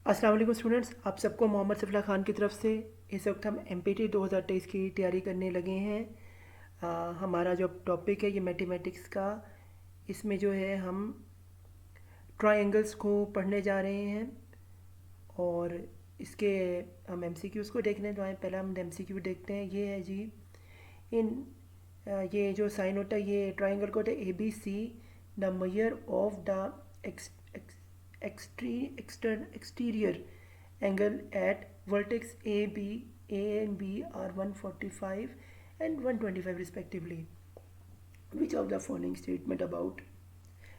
अस्सलाम वालेकुम स्टूडेंट्स, आप सबको मोहम्मद सफ़ला ख़ान की तरफ से इस वक्त हम MPT 2023 की तैयारी करने लगे हैं। हमारा जो टॉपिक है ये मैथमेटिक्स का, इसमें जो है हम ट्रायंगल्स को पढ़ने जा रहे हैं और इसके हम MCQs को देखने तो आए। पहले हम MCQ देखते हैं। ये है जी, इन ये जो साइन होता है ये ट्रायंगल को होता है ABC, the measure of the exterior angle at vertex A and B are 145 and 125 respectively. Which of the following statement about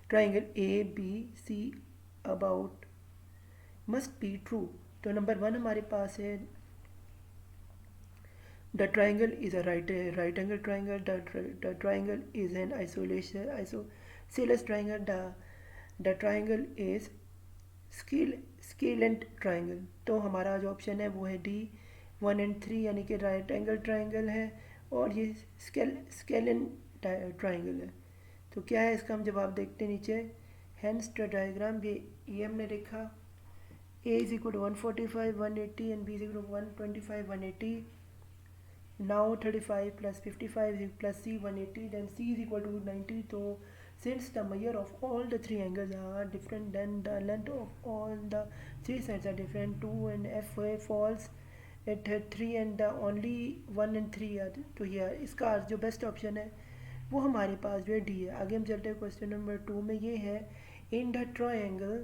triangle ABC about must be true? तो नंबर 1 हमारे पास है the triangle is a right angle triangle. The triangle is an isosceles triangle. The triangle is scalene triangle. तो हमारा जो option है वो है D 1 and 3, यानी कि राइट एंगल ट्राइंगल है और ये स्केलेंट ट्राइंगल है। तो क्या है इसका हम जवाब देखते हैं नीचे। हेंस द डायग्राम, ये हमने देखा A is equal to 145 180 and B is equal to 125 180। Now 35 plus 55 plus C 180, then C is equal to 90. So since the measure of all the three angles are different, then the length of all the three sides are different. 2 and F falls at 3 and the only 1 and 3 are तो ये इसका जो best option है वो हमारे पास जो है D है। आगे हम चलते हैं क्वेश्चन नंबर 2 में। ये है in the triangle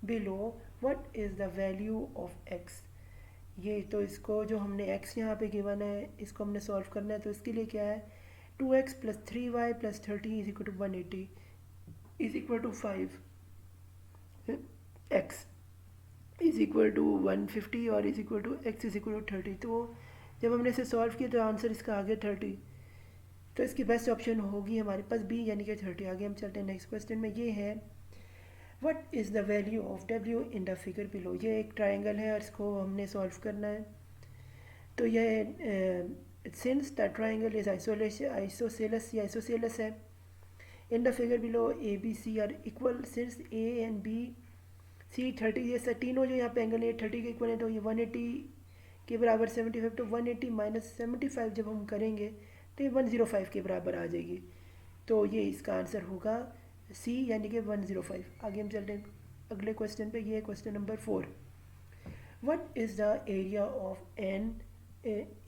below what is the value of x. ये तो इसको जो हमने x यहाँ पे गिवन है इसको हमने सॉल्व करना है। तो इसके लिए क्या है 2x plus 3y plus 30 is equal to 180 is equal to 5, x is equal to 150 और is equal to x is equal to 30। तो जब हमने इसे सॉल्व किया तो आंसर इसका आ गया 30। तो इसकी बेस्ट ऑप्शन होगी हमारे पास बी, यानी कि 30। आगे हम चलते हैं नेक्स्ट क्वेश्चन में। ये है what is the value of W in the figure below. ये एक ट्राइंगल है और इसको हमने सॉल्व करना है। तो ये since the triangle is isosceles है। In the figure below A B C are equal, since A and B C 30, ये तीनों जो यहाँ पे एंगल है 30 के इक्वल है। तो ये 180 के बराबर 75, तो 180 माइनस 75 जब हम करेंगे तो ये 105 के बराबर आ जाएगी। तो ये इसका आंसर होगा सी, यानी कि 105। आगे हम चलते हैं अगले क्वेश्चन पे। ये question number 4। What is the area of an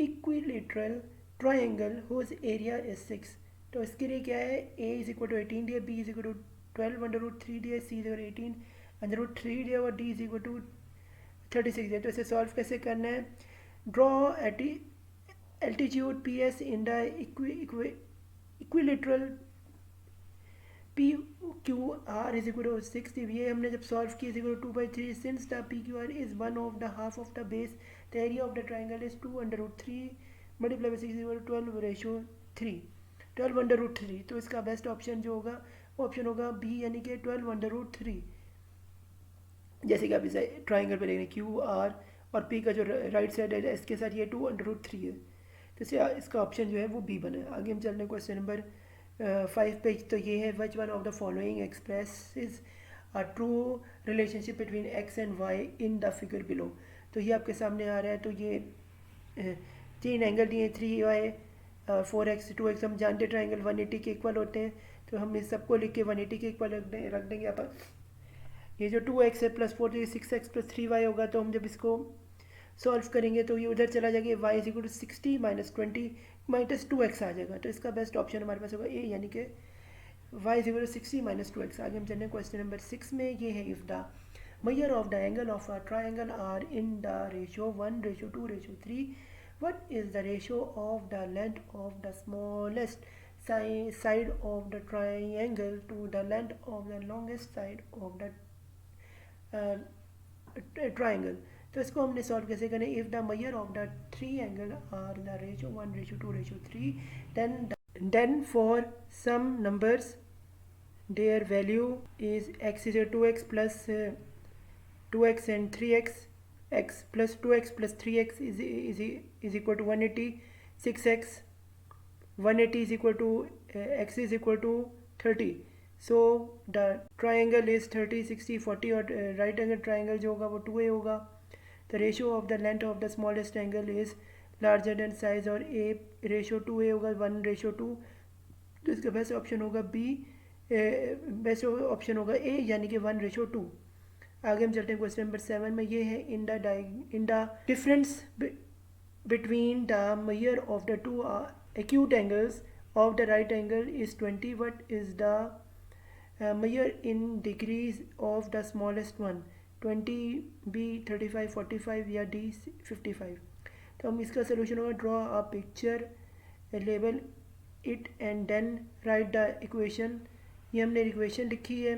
equilateral triangle whose area is 6। तो इसके लिए क्या है ए इज इक्वल टू 18 दिया, B is equal to 12 under root 3 दिया, C is equal to 18 under root 3 दिया और डी इज इक्वल टू 36 दिया। तो इसे सॉल्व कैसे करना है। Draw altitude P S in the equilateral P Q R is equal to 6। ये हमने जब सॉल्व किया is equal to 2/3। Since the P Q R is one of the half of the base, the area of the triangle is 2 under root 3 multiply by 6 is equal to 12 ratio 3, 12 under root 3। तो इसका best option जो होगा वो option होगा B, यानी कि 12 under root 3। जैसे कि आप इसे ट्राइंगल पे देखें क्यू आर और पी का जो राइट साइड है इसके साथ ये 2 अंडर रूट 3 है। तो इसका ऑप्शन जो है वो बी बना है। आगे हम चल रहे हैं क्वेश्चन नंबर 5 पेज। तो ये है which one of the following expresses a true relationship between X and Y in the figure below. तो ये आपके सामने आ रहा है। तो ये 3 एंगल दिए 3y 4x 2x। हम जानते ट्राइंगल 180 के इक्वल होते हैं, तो हम इस सबको लिख के 180 के इक्वल रख देंगे यहाँ पर। ये जो 2x है प्लस 4 तो 6x प्लस 3y होगा। तो हम जब इसको सॉल्व करेंगे तो ये उधर चला जाएगा, y is equal to 60 minus 20 minus 2x आ जाएगा। तो इसका बेस्ट ऑप्शन हमारे पास होगा ए, यानी कि y is equal to 60 minus 2x। आगे हम चलें क्वेश्चन नंबर 6 में। ये है if the measure of the angle of a triangle are in the ratio 1:2:3, what is the ratio of the length of the smallest side of the triangle to the length of the longest side of the triangle। तो इसको हमने solve कैसे करें। If the measure of the three angle are the ratio 1:2:3, then for some numbers their value is x is 2x plus 2x and 3x, x plus 2x plus 3x is equal to 180, 6x 180 is equal to x is equal to 30। So the triangle is 30 60 40 और right angle triangle जो होगा वो 2a होगा. The ratio of the length of the smallest angle is larger than size और a ratio 2a होगा 1:2. तो इसका best option होगा बी. बेस्ट ऑप्शन होगा ए यानी कि 1:2. आगे हम चलते हैं क्वेश्चन नंबर 7 में. ये है in the difference between the measure of the two acute angles of the right angle is 20. What is the measure in degrees of the smallest one? 20, B 35, 45 या D 55. तो हम इसका सोल्यूशन होगा draw a picture, label it and then write the equation. ये हमने equation लिखी है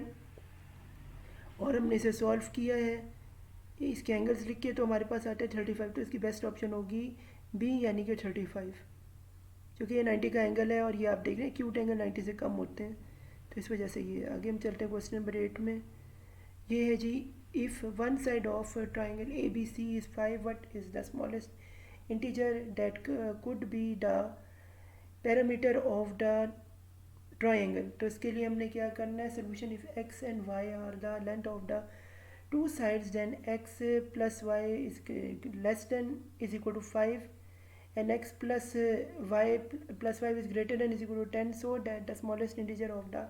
और हमने इसे सॉल्व किया है. इसके एंगल्स लिख के तो हमारे पास आता है 35. तो इसकी बेस्ट ऑप्शन होगी बी यानी कि 35, क्योंकि ये 90 का एंगल है और ये आप देख रहे हैं क्यूट एंगल 90 से कम होते हैं, तो इस वजह से ये. आगे हम चलते हैं क्वेश्चन नंबर 8 में. ये है जी if one side of triangle A B C is 5, what is the smallest integer that could be the parameter of the triangle. तो इसके लिए हमने क्या करना है, solution if X and Y are the length of the two sides, then x plus y is less than is equal to 5 and x plus y plus 5 is greater than is equal to 10, so that the smallest integer of the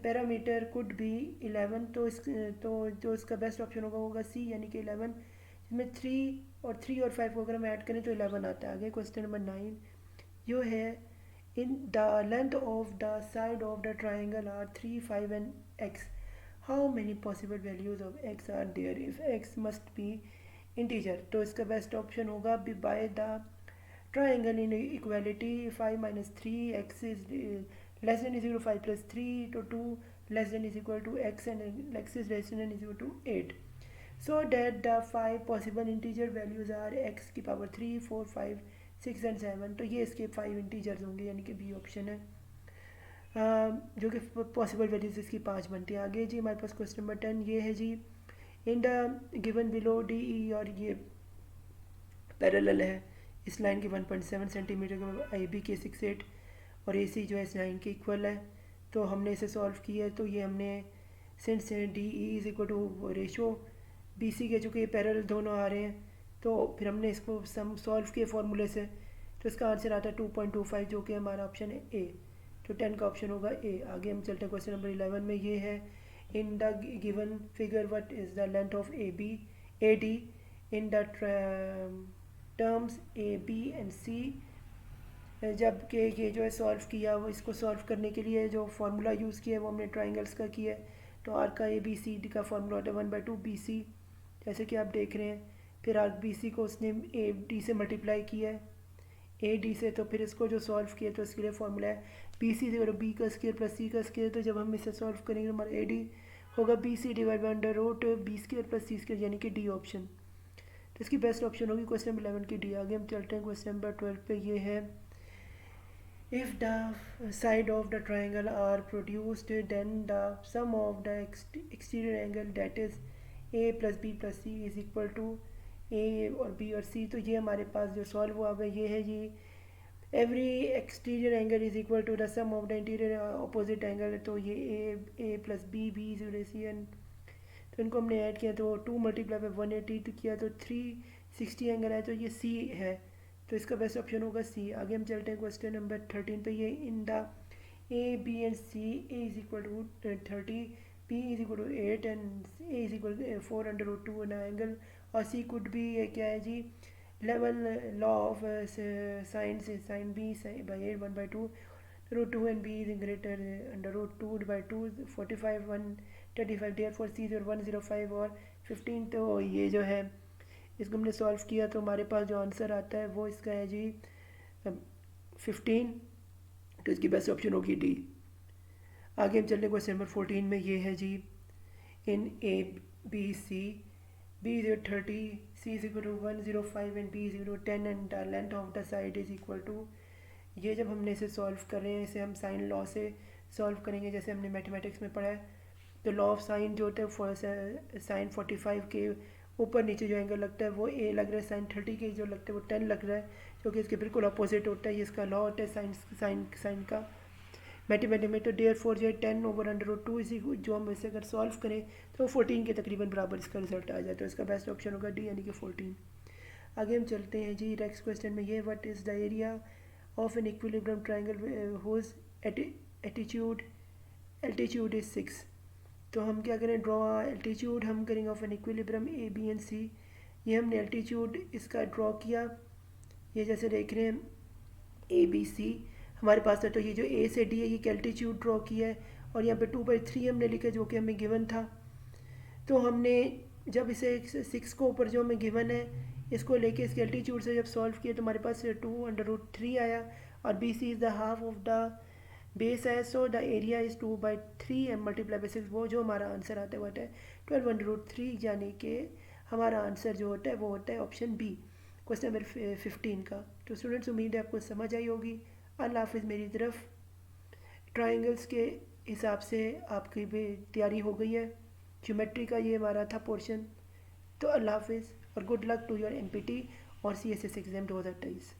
parameter could be 11. तो जो इसका best option होगा सी यानी कि 11. इसमें 3 और 5 को अगर हम ऐड करें तो 11 आता है. आगे क्वेश्चन नंबर 9 जो है in the length of the side of the triangle are 3 5 and x. How many possible values of x are there if x must be integer? तो इसका बेस्ट ऑप्शन होगा by the triangle in equality 5 minus 3 x is less than is equal to 5 plus 3 to 2 less than is equal to x and x is less than is equal to 8. So that the 5 possible integer values are x की power 3 4 5 6 and 7. तो ये इसके 5 integers होंगे यानी कि B option है. जो कि पॉसिबल वैल्यूज इसकी 5 बनती है. आगे जी हमारे पास क्वेश्चन नंबर 10 ये है जी in the given below D E, और ये पैरेलल है इस लाइन की 1.7 सेंटीमीटर के आई बी के 6.8 और ए सी जो है इस लाइन के इक्वल है. तो हमने इसे सॉल्व किया है. तो ये हमने since D E is equal to ratio B C के, चूँकि ये पैरेलल दोनों आ रहे हैं, तो फिर हमने इसको सम सॉल्व किए फार्मूले से. तो इसका आंसर आता है 2.25 जो कि हमारा ऑप्शन है ए. तो 10 का ऑप्शन होगा ए. आगे हम चलते हैं क्वेश्चन नंबर 11 में. ये है in the given figure what is the length of A D in the terms A B and C. जबकि ये जो है सॉल्व किया, वो इसको सॉल्व करने के लिए जो फार्मूला यूज़ किया है वो हमने ट्राइंगल्स का किया है. तो आर का ए बी सी डी का फार्मूला होता है 1/2 बी सी, जैसे कि आप देख रहे हैं. फिर आर बी सी को उसने ए डी से मल्टीप्लाई किया है ए डी से. तो फिर इसको जो सॉल्व किया तो इसके लिए फार्मूला है बी सी से बी का स्क्वायर प्लस सी का स्क्वायर. तो जब हम इसे सॉल्व करेंगे तो हमारा ए डी होगा B C divide by under root B square plus C square यानी कि डी ऑप्शन. तो इसकी बेस्ट ऑप्शन होगी क्वेश्चन नंबर 11 की डी. आगे हम चलते हैं क्वेश्चन नंबर 12 पे. ये है if the side of the triangle are produced then the sum of the exterior angle that is A plus B plus C is equal to A और B और सी. तो ये हमारे पास जो सॉल्व हुआ है ये है जी every exterior angle is equal to the sum of the interior opposite angle. तो ये A plus B B is C an. तो इनको हमने ऐड किया तो 2 मल्टीप्लाई बाई 180 किया तो 360 एंगल है. तो ये सी है. तो इसका बेस्ट ऑप्शन होगा सी. आगे हम चलते हैं क्वेश्चन नंबर 13 पे. ये in the A B and C A is equal to 30 B is equal to 8 and A is equal to 4/2 an angle. और सी कुड भी ये क्या है जी लेवल लॉ ऑफ साइन से sine B by 8 1/2 root 2 and B is greater under root 2/2 45 135 there for C 105 और 15. तो ये जो है इसको हमने सॉल्व किया तो हमारे पास जो आंसर आता है वो इसका है जी 15. तो इसकी बेस्ट ऑप्शन होगी डी. आगे हम चलते क्वेश्चन नंबर 14 में. ये है जी in A B C b is equal to 30, c is equal to 105 and b is equal to 10 and the length of the side is equal to. ये जब हमने इसे सॉल्व कर रहे हैं, इसे हम साइन लॉ से सॉल्व करेंगे जैसे हमने मैथमेटिक्स में पढ़ा है. तो लॉ ऑफ साइन जो होता है साइन 45 के ऊपर नीचे जो एंगल लगता है वो ए लग रहा है, साइन 30 के जो लगता है वो 10 लग रहा है, जो कि इसके बिल्कुल अपोजिट होता है. ये इसका लॉ होता है साइन का. मैथमेटिक्स में तो देयर फोर जो है 10/√2 इसी को जो हम इसे अगर सॉल्व करें तो 14 के तकरीबन बराबर इसका रिजल्ट आ जाए, तो इसका बेस्ट ऑप्शन होगा डी यानी कि 14। आगे हम चलते हैं जी नेक्स्ट क्वेश्चन में, ये what is the area of an equilibrium triangle whose attitude altitude is 6। तो हम क्या करें, ड्रॉ एल्टीट्यूड हम करेंगे of an equilibrium A B and C. ये हमने एल्टीट्यूड इसका ड्रॉ किया, ये जैसे देख रहे हैं ए बी सी हमारे पास है, तो ये जो ए से डी है ये एल्टीट्यूड ड्रॉ किया है, और यहाँ पे 2/3 हमने लिखा जो कि हमें गिवन था। तो हमने जब इसे 6 को ऊपर जो हमें गिवन है इसको लेके इसके एल्टीट्यूड से जब सॉल्व किया तो हमारे पास 2/3 आया, और B C is the half of the base है, so the area is 2/3 and multiply by 6, वो जो हमारा आंसर आता है वो होता है 12/3, यानी कि हमारा आंसर जो होता है वो होता है ऑप्शन बी, क्वेश्चन नंबर 15 का। तो स्टूडेंट्स उम्मीद है आपको समझ आई होगी। अल्लाह हाफिज़। मेरी तरफ ट्राइंगल्स के हिसाब से आपकी भी तैयारी हो गई है, ज्योमेट्री का ये हमारा था पोर्शन। तो अल्लाह हाफिज़ और good luck to your MPT और सीएसएस एग्ज़ाम 2023।